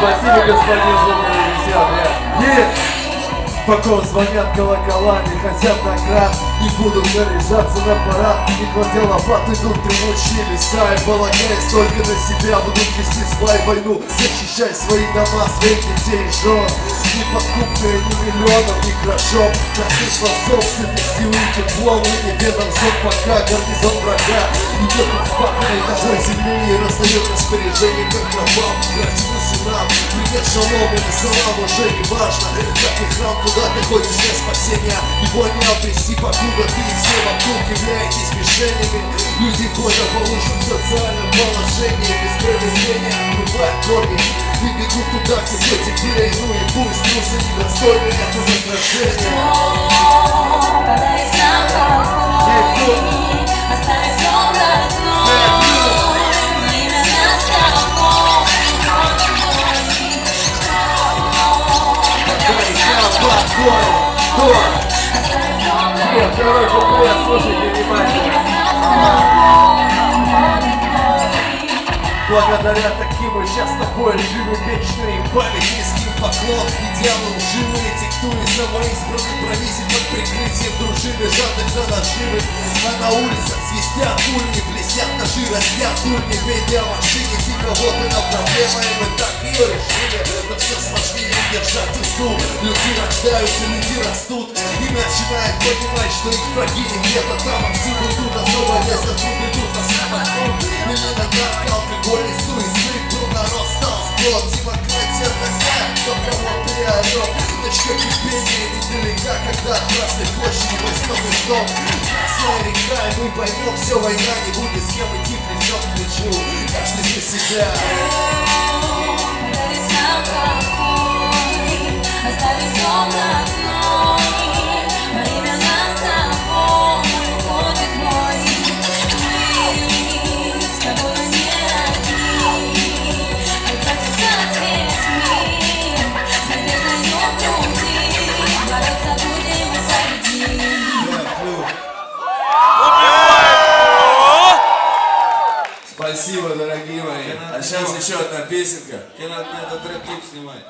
Спасибо, господин Зубрый, Пока звонят колоколами, хотят наград. Не буду заряжаться на парад. Не кладя лопаты, тут тревожные леса и полагаясь только на себя, будут вести свою войну, защищай свои дома, своих детей и жен. Неподкупные ни миллионов, ни грошов. Наши слонцов сыты силы и теплом. И неведом сон, пока гарнизон врага идет под впаханной ножой земли и раздает распоряжение, как рабам, братьям и сынам. Привет, шалом или салам, уже не важно, как и храм, куда ты ходишь для спасения. Его не обрести, покуда ты и все вокруг являетесь мишенями. Люди ходят по лучшим социальным положениям. Без промедления обрывают корни и бегут туда, где все теплее. Ну и пусть трусы недостойны этого сражения. Подари сам покой, оставь сон родной, во имя нас с тобой. Нет, второй куплет, слушайте внимательно. Благодаря таким мы сейчас такой живы, вечные память, низкий поклон. Идеалы лживые, диктуя самоизбранный провизит под прикрытием дружины, жадных на наживы. А на улицах свистят ульни, блестят ножи, растят ульни. В медиамашине типа вот она проблема, и мы так ее решили. Но все сложнее держать узду. Люди рождаются, люди растут и начинают понимать, что их враги не где-то там, а всюду тут особо лезут, тут идут на самых труд. Именно так алкоголь, суицид, был народ стал сплот. Демократия носят, кто кого переорет. Точка кипения недалека, когда от Красной площади возьмем дом. Красная река, и мы поймем, все, война не будет с кем идти плечом к плечу. Каждый за себя. Подари сам покой, оставь сон родной, во имя нас с тобой уходит мой. Мы с тобой не одни, прекратится весь мир, с надеждой в груди, бороться будем и победим. Спасибо, дорогие мои. А сейчас еще одна песенка. Тебе надо этот трек-клип снимать.